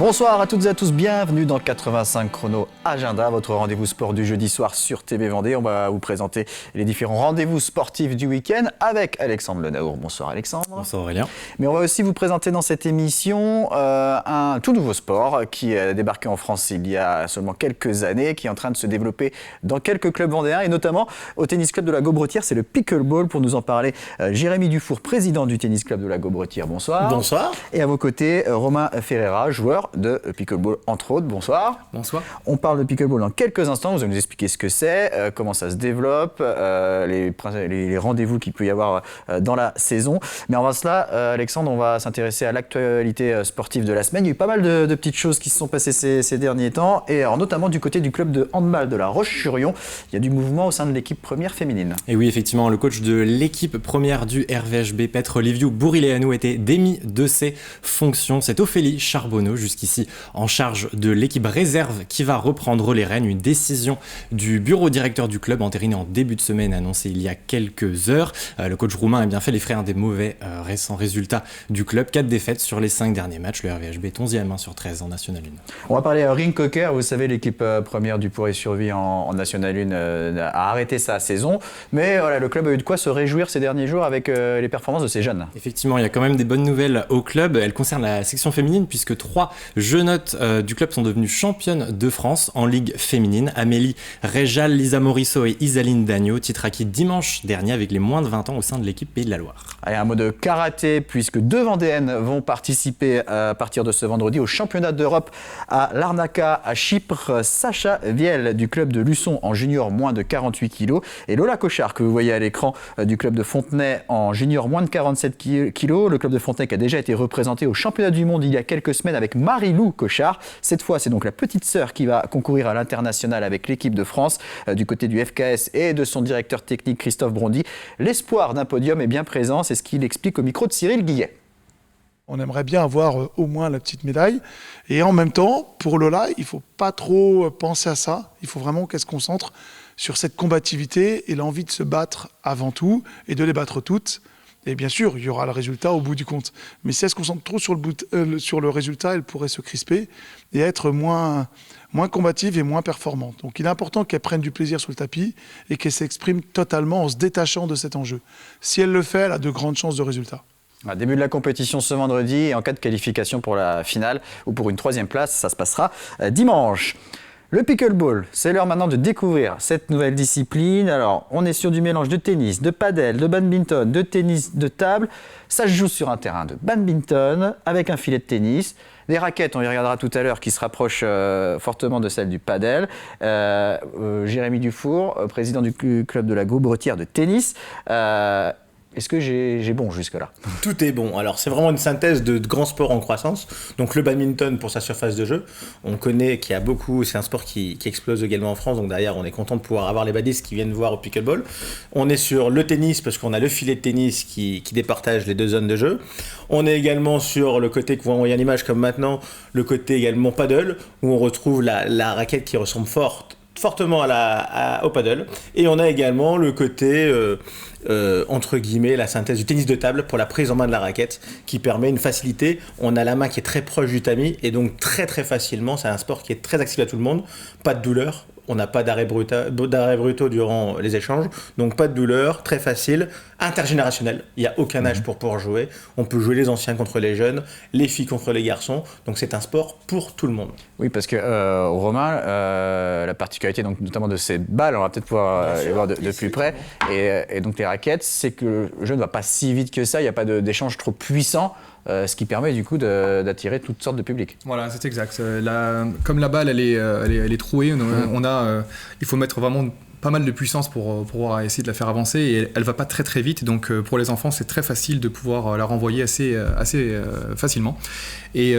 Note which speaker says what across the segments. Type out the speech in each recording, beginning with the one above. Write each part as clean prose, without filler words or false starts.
Speaker 1: Bonsoir à toutes et à tous, bienvenue dans 85 Chrono Agenda, votre rendez-vous sport du jeudi soir sur TV Vendée. On va vous présenter les différents rendez-vous sportifs du week-end avec Alexandre Lenaour. Bonsoir Alexandre.
Speaker 2: Bonsoir Aurélien.
Speaker 1: Mais on va aussi vous présenter dans cette émission un tout nouveau sport qui a débarqué en France il y a seulement quelques années, qui est en train de se développer dans quelques clubs vendéens et notamment au tennis club de la Gaubretière, c'est le pickleball. Pour nous en parler, Jérémy Dufour, président du tennis club de la Gaubretière. Bonsoir.
Speaker 3: Bonsoir.
Speaker 1: Et à vos côtés, Romain Ferreira, joueur de pickleball entre autres. Bonsoir.
Speaker 2: Bonsoir.
Speaker 1: On parle de pickleball dans quelques instants. Vous allez nous expliquer ce que c'est, comment ça se développe, les rendez-vous qu'il peut y avoir dans la saison. Mais avant cela, Alexandre, on va s'intéresser à l'actualité sportive de la semaine. Il y a eu pas mal de petites choses qui se sont passées ces derniers temps, et alors, notamment du côté du club de handball de La Roche-sur-Yon. Il y a du mouvement au sein de l'équipe première féminine.
Speaker 2: Et oui, effectivement, le coach de l'équipe première du RVHB, Petr Liviu Bourileanu, était démis de ses fonctions. C'est Ophélie Charbonneau, jusqu'ici en charge de l'équipe réserve, qui va reprendre les rênes. Une décision du bureau directeur du club entérinée en début de semaine, annoncée il y a quelques heures. Le coach roumain a bien fait les frais des mauvais récents résultats du club. 4 défaites sur les 5 derniers matchs. Le RVHB est 11e sur 13 en National 1.
Speaker 1: On va parler Ring Cocker. Vous savez, l'équipe première du Pour et Survie en National 1 a arrêté sa saison. Mais voilà, le club a eu de quoi se réjouir ces derniers jours avec les performances de ses jeunes.
Speaker 2: Effectivement, il y a quand même des bonnes nouvelles au club. Elles concernent la section féminine, puisque 3 jeunettes du club sont devenues championnes de France en Ligue féminine. Amélie Réjal, Lisa Morisseau et Isaline Dagneau, titre acquis dimanche dernier avec les moins de 20 ans au sein de l'équipe Pays de la Loire.
Speaker 1: Allez, un mot de karaté, puisque 2 Vendéennes vont participer à partir de ce vendredi au championnat d'Europe à Larnaca, à Chypre. Sacha Viel du club de Luçon en junior moins de 48 kg et Lola Cochard, que vous voyez à l'écran, du club de Fontenay en junior moins de 47 kg. Le club de Fontenay qui a déjà été représenté au championnat du monde il y a quelques semaines avec Marie-Lou Cochard. Cette fois, c'est donc la petite sœur qui va concourir à l'international avec l'équipe de France du côté du FKS et de son directeur technique Christophe Brondy. L'espoir d'un podium est bien présent, c'est ce qu'il explique au micro de Cyril Guillet.
Speaker 4: On aimerait bien avoir au moins la petite médaille. Et en même temps, pour Lola, il ne faut pas trop penser à ça. Il faut vraiment qu'elle se concentre sur cette combativité et l'envie de se battre avant tout et de les battre toutes. Et bien sûr, il y aura le résultat au bout du compte. Mais si elle se concentre trop sur le résultat, elle pourrait se crisper et être moins combative et moins performante. Donc il est important qu'elle prenne du plaisir sur le tapis et qu'elle s'exprime totalement en se détachant de cet enjeu. Si elle le fait, elle a de grandes chances de résultat.
Speaker 1: Début de la compétition ce vendredi, et en cas de qualification pour la finale ou pour une 3e place, ça se passera dimanche. Le pickleball, c'est l'heure maintenant de découvrir cette nouvelle discipline. Alors, on est sur du mélange de tennis, de padel, de badminton, de tennis de table. Ça se joue sur un terrain de badminton avec un filet de tennis. Des raquettes, on y regardera tout à l'heure, qui se rapprochent fortement de celles du padel. Jérémy Dufour, président du club de la Gaubretière de tennis. Est-ce que j'ai bon jusque-là?
Speaker 3: Tout est bon. Alors, c'est vraiment une synthèse de grands sports en croissance. Donc, le badminton pour sa surface de jeu. On connaît qu'il y a beaucoup, c'est un sport qui explose également en France. Donc, derrière, on est content de pouvoir avoir les badistes qui viennent voir au pickleball. On est sur le tennis parce qu'on a le filet de tennis qui départage les 2 zones de jeu. On est également sur le côté que vous voyez à l'image comme maintenant, le côté également paddle, où on retrouve la raquette qui ressemble fortement au paddle. Et on a également le côté entre guillemets la synthèse du tennis de table pour la prise en main de la raquette qui permet une facilité. On a la main qui est très proche du tamis et donc très très facilement, c'est un sport qui est très accessible à tout le monde, pas de douleur. On n'a pas d'arrêt brutaux durant les échanges, donc pas de douleur, très facile, intergénérationnel. Il n'y a aucun âge pour pouvoir jouer. On peut jouer les anciens contre les jeunes, les filles contre les garçons. Donc c'est un sport pour tout le monde.
Speaker 1: Oui, parce que Romain, la particularité donc, notamment de ces balles, on va peut-être pouvoir les voir de plus près. Et donc les raquettes, c'est que le jeu ne va pas si vite que ça. Il n'y a pas d'échange trop puissant. Ce qui permet du coup d'attirer toutes sortes de publics.
Speaker 5: Voilà, c'est exact. Comme la balle, elle est trouée, il faut mettre vraiment pas mal de puissance pour pouvoir essayer de la faire avancer et elle va pas très très vite, donc pour les enfants c'est très facile de pouvoir la renvoyer assez facilement et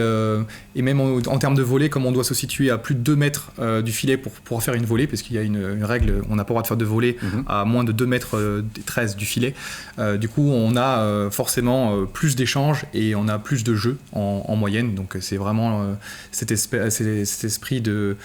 Speaker 5: même en termes de volée, comme on doit se situer à plus de 2 mètres du filet pour pouvoir faire une volée, parce qu'il y a une règle, on n'a pas le droit de faire de volée à moins de 2 mètres 13 du filet, du coup on a forcément plus d'échanges et on a plus de jeux en moyenne, donc c'est vraiment cet esprit de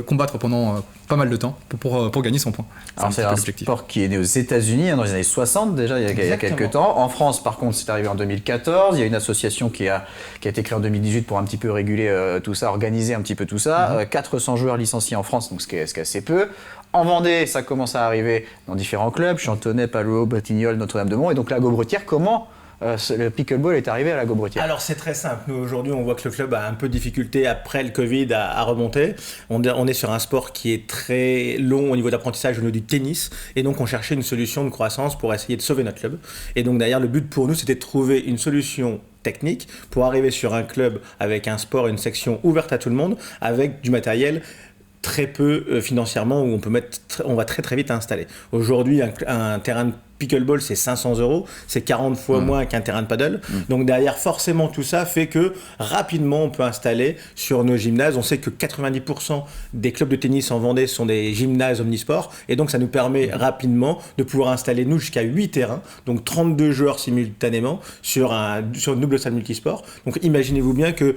Speaker 5: combattre pendant vraiment pas mal de temps pour gagner son point.
Speaker 1: Alors c'est un sport qui est né aux États-Unis dans les années 60 déjà, il y a quelques temps. En France, par contre, c'est arrivé en 2014. Il y a une association qui a été créée en 2018 pour un petit peu réguler tout ça, organiser un petit peu tout ça. 400 joueurs licenciés en France, donc ce qui est assez peu. En Vendée, ça commence à arriver dans différents clubs, Chantonnay, Palluau, Batignolles, Notre-Dame-de-Mont. Et donc la Gaubretière, comment le pickleball est arrivé à la Gaubretière?
Speaker 3: Alors c'est très simple. Nous aujourd'hui on voit que le club a un peu de difficulté après le Covid à remonter. On est sur un sport qui est très long au niveau d'apprentissage, au niveau du tennis. Et donc on cherchait une solution de croissance pour essayer de sauver notre club. Et donc derrière le but pour nous c'était de trouver une solution technique pour arriver sur un club avec un sport, une section ouverte à tout le monde, avec du matériel très peu financièrement où on va très très vite installer. Aujourd'hui un terrain de pickleball c'est 500 €, c'est 40 fois moins qu'un terrain de paddle. Donc derrière forcément tout ça fait que rapidement on peut installer sur nos gymnases. On sait que 90% des clubs de tennis en Vendée sont des gymnases omnisports et donc ça nous permet rapidement de pouvoir installer nous jusqu'à 8 terrains, donc 32 joueurs simultanément sur une double salle multisport. Donc imaginez-vous bien que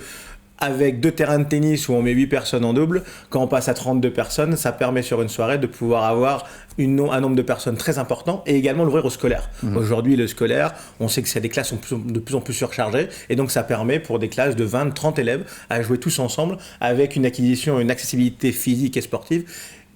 Speaker 3: avec 2 terrains de tennis où on met 8 personnes en double, quand on passe à 32 personnes, ça permet sur une soirée de pouvoir avoir un nombre de personnes très important et également l'ouvrir au scolaire. Aujourd'hui, le scolaire, on sait que c'est des classes de plus en plus surchargées et donc ça permet pour des classes de 20, 30 élèves à jouer tous ensemble avec une accessibilité physique et sportive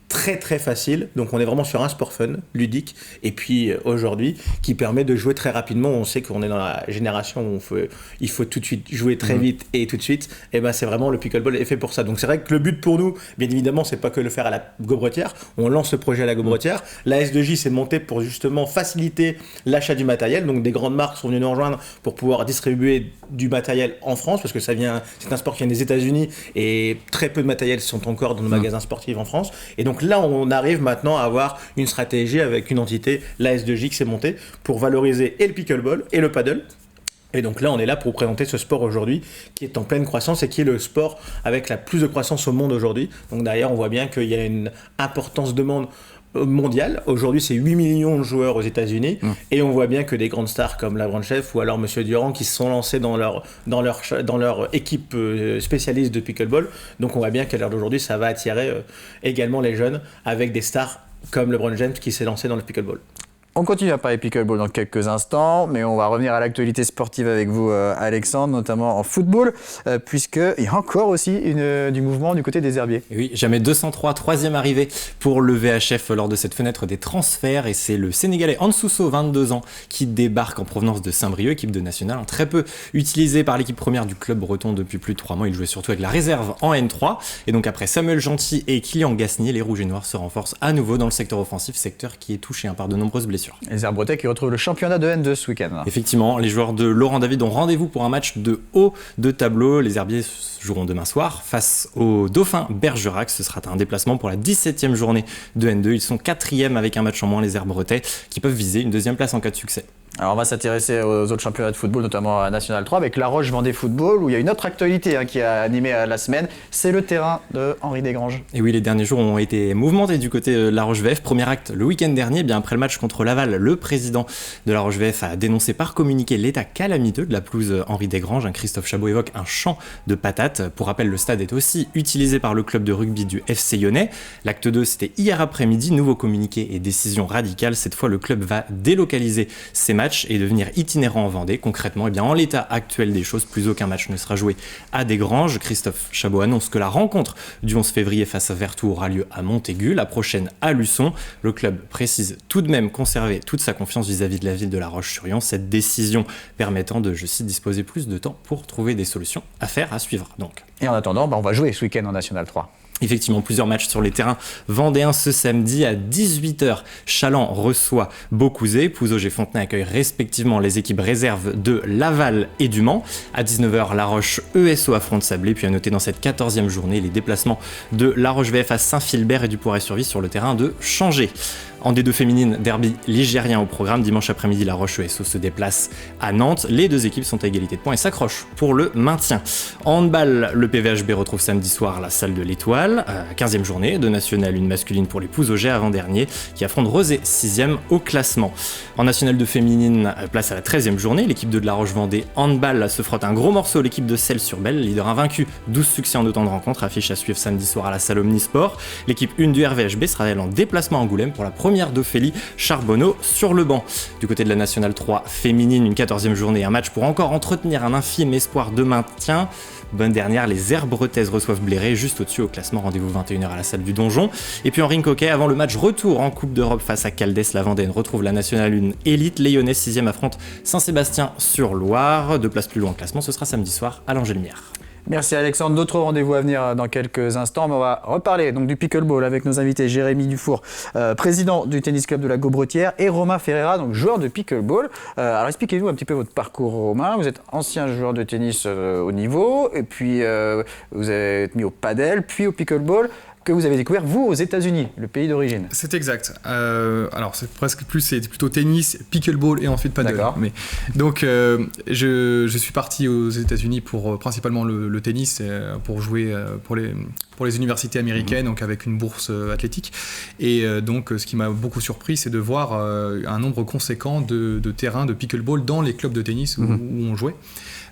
Speaker 3: très très facile. Donc on est vraiment sur un sport fun, ludique, et puis aujourd'hui qui permet de jouer très rapidement. On sait qu'on est dans la génération où il faut tout de suite jouer très vite et tout de suite. Et ben c'est vraiment le pickleball est fait pour ça. Donc c'est vrai que le but pour nous, bien évidemment, c'est pas que le faire à la Gaubretière. On lance le projet à la Gaubretière. La S2J s'est montée pour justement faciliter l'achat du matériel. Donc des grandes marques sont venues nous rejoindre pour pouvoir distribuer du matériel en France parce que c'est un sport qui vient des États-Unis et très peu de matériel sont encore dans nos magasins sportifs en France. Et donc là, on arrive maintenant à avoir une stratégie avec une entité, la S2J, qui s'est montée pour valoriser et le pickleball et le paddle. Et donc là, on est là pour vous présenter ce sport aujourd'hui qui est en pleine croissance et qui est le sport avec la plus de croissance au monde aujourd'hui. Donc derrière, on voit bien qu'il y a une importance demande mondiale. Aujourd'hui, c'est 8 millions de joueurs aux États-Unis et on voit bien que des grandes stars comme LeBron James ou alors Monsieur Durant qui se sont lancés dans leur équipe spécialiste de pickleball. Donc on voit bien qu'à l'heure d'aujourd'hui, ça va attirer également les jeunes avec des stars comme LeBron James qui s'est lancé dans le pickleball.
Speaker 1: On continue à parler pickleball dans quelques instants, mais on va revenir à l'actualité sportive avec vous, Alexandre, notamment en football, puisqu'il y a encore aussi du mouvement du côté des herbiers.
Speaker 2: Et oui, jamais 203, troisième arrivée pour le VHF lors de cette fenêtre des transferts, et c'est le Sénégalais Ansousso, 22 ans, qui débarque en provenance de Saint-Brieuc, équipe de nationale, très peu utilisé par l'équipe première du club breton depuis plus de 3 mois. Il jouait surtout avec la réserve en N3, et donc après Samuel Gentil et Kylian Gasnier, les Rouges et Noirs se renforcent à nouveau dans le secteur offensif, secteur qui est touché par de nombreuses blessures.
Speaker 1: Les Herbretais qui retrouvent le championnat de N2 ce week-end.
Speaker 2: Effectivement, les joueurs de Laurent David ont rendez-vous pour un match de haut de tableau. Les Herbiers joueront demain soir face au Dauphin Bergerac. Ce sera un déplacement pour la 17e journée de N2. Ils sont 4e avec un match en moins, les Herbretais, qui peuvent viser une 2e place en cas de succès.
Speaker 1: Alors on va s'intéresser aux autres championnats de football, notamment à National 3, avec La Roche Vendée Football, où il y a une autre actualité qui a animé la semaine, c'est le terrain de Henri Desgranges.
Speaker 2: Et oui, les derniers jours ont été mouvementés du côté de La Roche VF. Premier acte le week-end dernier, bien après le match contre Laval, le président de La Roche VF a dénoncé par communiqué l'état calamiteux de la pelouse Henri Desgranges. Christophe Chabot évoque un champ de patates. Pour rappel, le stade est aussi utilisé par le club de rugby du FC Lyonnais. L'acte 2, c'était hier après-midi, nouveau communiqué et décision radicale. Cette fois, le club va délocaliser ses matchs et devenir itinérant en Vendée. Concrètement, eh bien, en l'état actuel des choses, plus aucun match ne sera joué à Desgranges. Christophe Chabot annonce que la rencontre du 11 février face à Vertou aura lieu à Montaigu, la prochaine à Luçon. Le club précise tout de même conserver toute sa confiance vis-à-vis de la ville de La Roche-sur-Yon. Cette décision permettant de, je cite, disposer plus de temps pour trouver des solutions à suivre donc.
Speaker 1: Et en attendant, on va jouer ce week-end en National 3.
Speaker 2: Effectivement, plusieurs matchs sur les terrains vendéens ce samedi à 18h. Chaland reçoit Beaucouzé. Pouzauges et Fontenay accueillent respectivement les équipes réserves de Laval et du Mans. À 19h, La Roche ESO affronte Sablé. Puis à noter dans cette 14e journée les déplacements de La Roche VF à Saint-Philbert et du Poiret-sur-Vie sur le terrain de Changé. En D2 féminine, derby ligérien au programme. Dimanche après-midi, La Roche ESO se déplace à Nantes. Les deux équipes sont à égalité de points et s'accrochent pour le maintien. En handball, le PVHB retrouve samedi soir la salle de l'Étoile. 15e journée de National 1 masculine pour les Pouzzogers avant-dernier qui affronte Rosé 6e au classement. En National 2 féminine, place à la 13e journée. L'équipe de La Roche-Vendée handball se frotte un gros morceau. L'équipe de Celles-sur-Belle, leader invaincu, 12 succès en autant de rencontres, affiche à suivre samedi soir à la salle Omnisport. L'équipe 1 du RVHB sera elle en déplacement à Angoulême pour la première d'Ophélie Charbonneau sur le banc. Du côté de la Nationale 3 féminine, une 14e journée, un match pour encore entretenir un infime espoir de maintien. Bonne dernière, les Herbretaises reçoivent Bléré juste au-dessus au classement, rendez-vous 21h à la salle du Donjon. Et puis en rink hockey, avant le match retour en Coupe d'Europe face à Caldès, la Vendéenne retrouve la Nationale 1 élite. Les Lyonnais 6e affrontent Saint-Sébastien-sur-Loire. 2 places plus loin au classement, ce sera samedi soir à l'Angélemière.
Speaker 1: Merci Alexandre. D'autres rendez-vous à venir dans quelques instants, mais on va reparler donc du pickleball avec nos invités Jérémy Dufour, président du tennis club de la Gaubretière, et Romain Ferreira, donc joueur de pickleball. Alors expliquez-nous un petit peu votre parcours, Romain. Vous êtes ancien joueur de tennis haut niveau, et puis vous êtes mis au padel, puis au pickleball, que vous avez découvert, vous, aux États-Unis, le pays d'origine.
Speaker 5: C'est exact. Alors, c'est plutôt tennis, pickleball et ensuite padel.
Speaker 1: D'accord.
Speaker 5: Mais, donc, je suis parti aux États-Unis pour principalement le tennis, pour jouer pour les universités américaines, donc avec une bourse athlétique. Et donc, ce qui m'a beaucoup surpris, c'est de voir un nombre conséquent de terrains de pickleball dans les clubs de tennis où on jouait.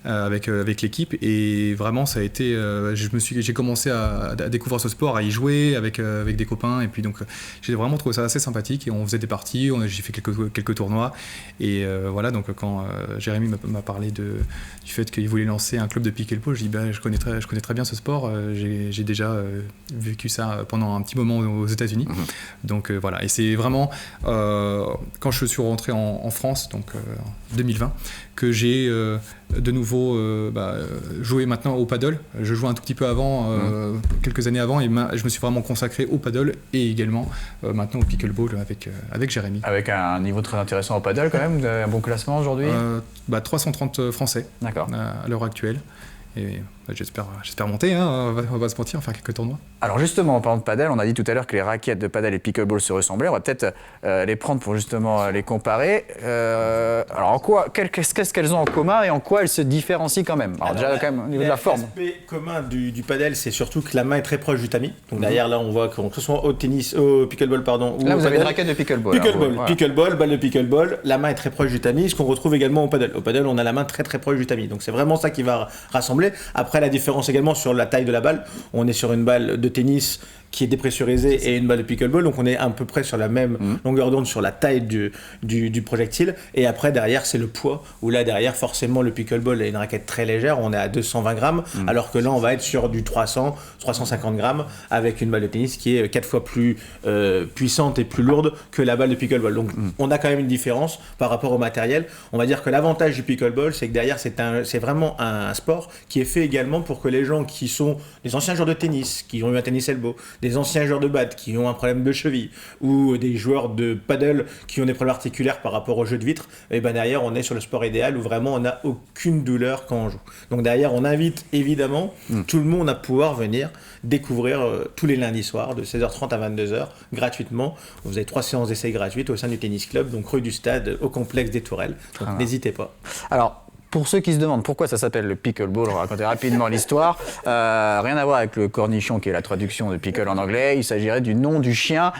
Speaker 5: Avec l'équipe, et vraiment ça a été j'ai commencé à découvrir ce sport, à y jouer avec des copains, et puis donc j'ai vraiment trouvé ça assez sympathique, et on faisait des parties, j'ai fait quelques tournois, et voilà. Donc quand Jérémy m'a parlé du fait qu'il voulait lancer un club de pickleball, je dis je connais très bien ce sport, j'ai déjà vécu ça pendant un petit moment aux États-Unis. Donc voilà, et c'est vraiment quand je suis rentré en France, donc en 2020, que j'ai de nouveau joué maintenant au paddle. Je jouais un tout petit peu avant, quelques années avant, et je me suis vraiment consacré au paddle, et également maintenant au pickleball avec Jérémy.
Speaker 1: Avec un niveau très intéressant au paddle quand même, vous avez un bon classement aujourd'hui
Speaker 5: 330 Français.
Speaker 1: D'accord.
Speaker 5: À l'heure actuelle. Et j'espère monter, on va se mentir, faire quelques tournois.
Speaker 1: Alors justement, en parlant de padel, on a dit tout à l'heure que les raquettes de padel et pickleball se ressemblaient. On va peut-être les prendre pour justement les comparer. Alors qu'est-ce qu'elles ont en commun et en quoi elles se différencient quand même? Alors déjà quand même au niveau de la forme.
Speaker 3: L'aspect commun du padel, c'est surtout que la main est très proche du tamis. Donc derrière là, on voit que ce soit au pickleball, ou
Speaker 1: là vous avez
Speaker 3: padel,
Speaker 1: une raquette de pickleball.
Speaker 3: Pickleball, balle de pickleball, la main est très proche du tamis, ce qu'on retrouve également au padel. Au padel, on a la main très très proche du tamis. Donc c'est vraiment ça qui va rassembler. Après, la différence également sur la taille de la balle, on est sur une balle de tennis qui est dépressurisée et une balle de pickleball, donc on est à peu près sur la même longueur d'onde sur la taille du projectile. Et après, derrière, c'est le poids, où là, derrière, forcément, le pickleball est une raquette très légère, on est à 220 grammes, alors que là, on va être sur du 300, 350 grammes, avec une balle de tennis qui est 4 fois plus puissante et plus lourde que la balle de pickleball. Donc, on a quand même une différence par rapport au matériel. On va dire que l'avantage du pickleball, c'est que derrière, c'est vraiment un sport qui est fait également pour que les gens qui sont des anciens joueurs de tennis, qui ont eu un tennis elbow, des anciens joueurs de badminton qui ont un problème de cheville, ou des joueurs de paddle qui ont des problèmes articulaires par rapport au jeu de vitre, et ben derrière on est sur le sport idéal où vraiment on n'a aucune douleur quand on joue. Donc derrière on invite évidemment tout le monde à pouvoir venir découvrir tous les lundis soirs de 16h30 à 22h gratuitement. Vous avez 3 séances d'essai gratuites au sein du tennis club, donc rue du Stade au complexe des Tourelles. Donc n'hésitez pas.
Speaker 1: Alors pour ceux qui se demandent pourquoi ça s'appelle le pickleball, on va raconter rapidement l'histoire. Rien à voir avec le cornichon qui est la traduction de pickle en anglais. Il s'agirait du nom du chien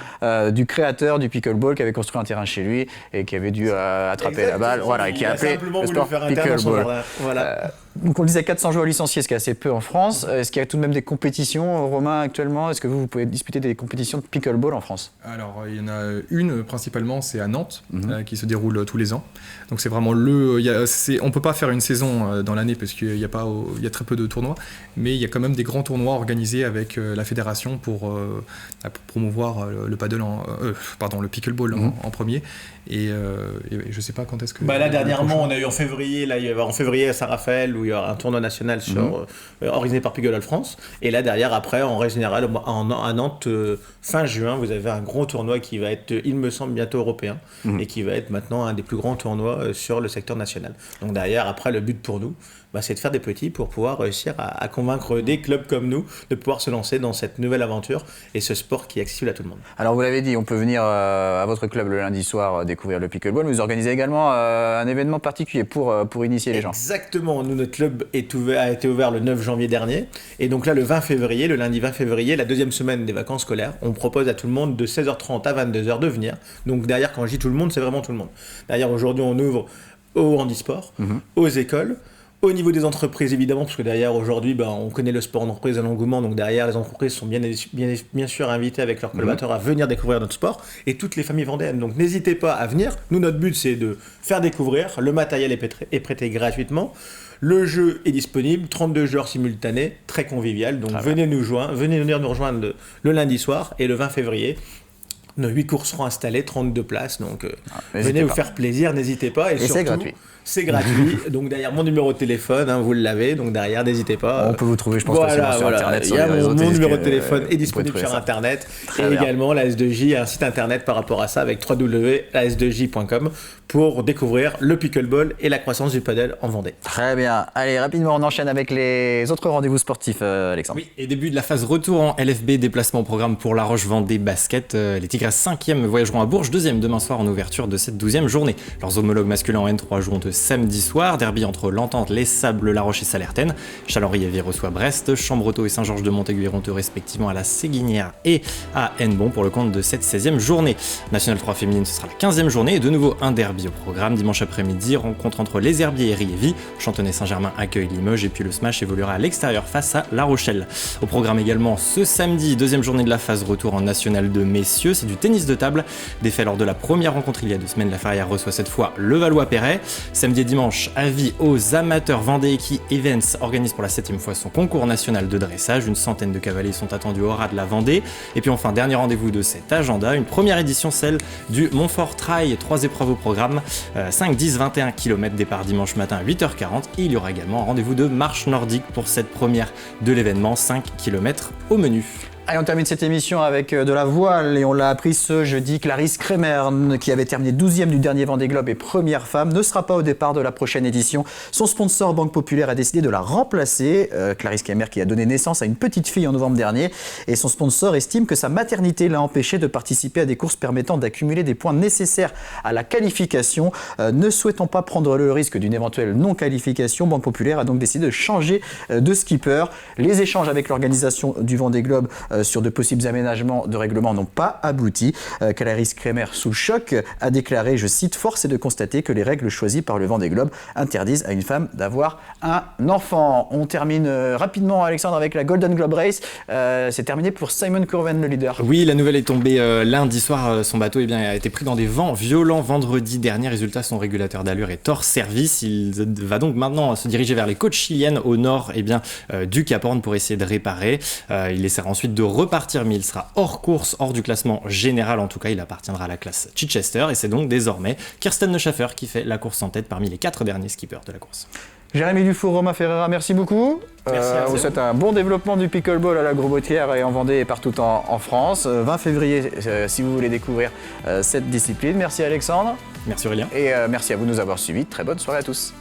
Speaker 1: du créateur du pickleball qui avait construit un terrain chez lui et qui avait dû attraper la balle. Voilà, et qui a appelé le sport pickleball.
Speaker 3: Voilà.
Speaker 1: Donc on le disait 400 joueurs licenciés, ce qui est assez peu en France. Est-ce qu'il y a tout de même des compétitions, Romain, actuellement? Est-ce que vous pouvez disputer des compétitions de pickleball en France?
Speaker 5: Alors il y en a une principalement, c'est à Nantes, qui se déroule tous les ans. Donc c'est vraiment on ne peut pas faire une saison dans l'année parce qu'il y a très peu de tournois, mais il y a quand même des grands tournois organisés avec la fédération pour promouvoir le pickleball en premier. Et je sais pas quand est-ce que...
Speaker 3: là dernièrement on a eu en février à Saint-Raphaël où il y aura un tournoi national organisé par Pickleball France, et là derrière après en règle générale à Nantes fin juin vous avez un gros tournoi qui va être il me semble bientôt européen et qui va être maintenant un des plus grands tournois sur le secteur national. Donc derrière après le but pour nous c'est de faire des petits pour pouvoir réussir à convaincre des clubs comme nous de pouvoir se lancer dans cette nouvelle aventure et ce sport qui est accessible à tout le monde.
Speaker 1: Alors vous l'avez dit, on peut venir à votre club le lundi soir découvrir le pickleball, mais vous organisez également un événement particulier pour initier les gens.
Speaker 3: Exactement, nous notre club a été ouvert le 9 janvier dernier et donc là le 20 février, le lundi 20 février, la deuxième semaine des vacances scolaires, on propose à tout le monde de 16h30 à 22h de venir. Donc derrière, quand je dis tout le monde, c'est vraiment tout le monde. Derrière, aujourd'hui on ouvre au handisport, aux écoles, au niveau des entreprises évidemment, parce que derrière aujourd'hui on connaît le sport d'entreprise à l'engouement, donc derrière les entreprises sont bien sûr invitées avec leurs collaborateurs à venir découvrir notre sport, et toutes les familles vendéennes. Donc n'hésitez pas à venir, nous notre but c'est de faire découvrir, le matériel est prêté gratuitement, le jeu est disponible, 32 joueurs simultanés, très convivial, donc venez venir nous rejoindre le lundi soir et le 20 février. Nos 8 cours seront installés, 32 places, donc venez vous faire plaisir, n'hésitez pas. Et surtout,
Speaker 1: c'est gratuit.
Speaker 3: C'est gratuit, donc derrière mon numéro de téléphone, vous l'avez, donc derrière n'hésitez pas.
Speaker 1: On peut vous trouver, je pense, facilement sur Internet.
Speaker 3: Mon numéro de téléphone est disponible sur Internet, et également la S2J a un site Internet par rapport à ça avec www.las2j.com pour découvrir le pickleball et la croissance du paddle en Vendée.
Speaker 1: Très bien. Allez, rapidement, on enchaîne avec les autres rendez-vous sportifs, Alexandre.
Speaker 2: Oui, et début de la phase retour en LFB, déplacement au programme pour La Roche-Vendée Basket. Les Tigresses 5e voyageront à Bourges, 2e demain soir en ouverture de cette 12e journée. Leurs homologues masculins en N3 joueront samedi soir. Derby entre l'Entente, Les Sables, La Roche et Salertaine. Chalon-Riévier reçoit Brest. Chambretot et Saint-Georges de Montaigu iront respectivement à la Séguinière et à Hennebon pour le compte de cette 16e journée. National 3 féminine, ce sera la 15e journée et de nouveau un derby au programme. Dimanche après-midi, rencontre entre Les Herbiers et Riévy. Chantonnay-Saint-Germain accueille Limoges et puis le Smash évoluera à l'extérieur face à La Rochelle. Au programme également ce samedi, deuxième journée de la phase retour en National 2 messieurs, c'est du tennis de table. Défait lors de la première rencontre il y a 2 semaines, la Ferrière reçoit cette fois le Valois-Perret. Samedi et dimanche, avis aux amateurs, Vendée Equi Events organise pour la 7e fois son concours national de dressage. Une centaine de cavaliers sont attendus au ras de la Vendée. Et puis enfin, dernier rendez-vous de cet agenda, une première édition, celle du Montfort Trail, 3 épreuves au programme, 5, 10, 21 km, départ dimanche matin à 8h40. Et il y aura également un rendez-vous de marche nordique pour cette première de l'événement, 5 km au menu.
Speaker 1: Allez, on termine cette émission avec de la voile et on l'a appris ce jeudi. Clarisse Kremer, qui avait terminé 12e du dernier Vendée Globe et première femme, ne sera pas au départ de la prochaine édition. Son sponsor Banque Populaire a décidé de la remplacer. Clarisse Kremer qui a donné naissance à une petite fille en novembre dernier et son sponsor estime que sa maternité l'a empêché de participer à des courses permettant d'accumuler des points nécessaires à la qualification. Ne souhaitant pas prendre le risque d'une éventuelle non-qualification, Banque Populaire a donc décidé de changer de skipper. Les échanges avec l'organisation du Vendée Globe sur de possibles aménagements de règlement n'ont pas abouti. Clarisse Kremer, sous le choc, a déclaré, je cite, « Force est de constater que les règles choisies par le Vendée Globe interdisent à une femme d'avoir un enfant ». On termine rapidement, Alexandre, avec la Golden Globe Race. C'est terminé pour Simon Courven, le leader.
Speaker 2: Oui, la nouvelle est tombée lundi soir. Son bateau a été pris dans des vents violents vendredi dernier. Résultat, son régulateur d'allure est hors service. Il va donc maintenant se diriger vers les côtes chiliennes au nord du Cap Horn pour essayer de réparer. Il essaiera ensuite de repartir, mais il sera hors course, hors du classement général. En tout cas, il appartiendra à la classe Chichester et c'est donc désormais Kirsten Neschaffer qui fait la course en tête parmi les 4 derniers skippers de la course.
Speaker 1: Jérémy Dufour, Romain Ferreira, merci beaucoup.
Speaker 3: Merci à
Speaker 1: vous souhaite un bon développement du pickleball à la Grosbotière et en Vendée et partout en France. 20 février, si vous voulez découvrir cette discipline. Merci Alexandre.
Speaker 2: Merci Aurélien.
Speaker 1: Et merci à vous de nous avoir suivis. Très bonne soirée à tous.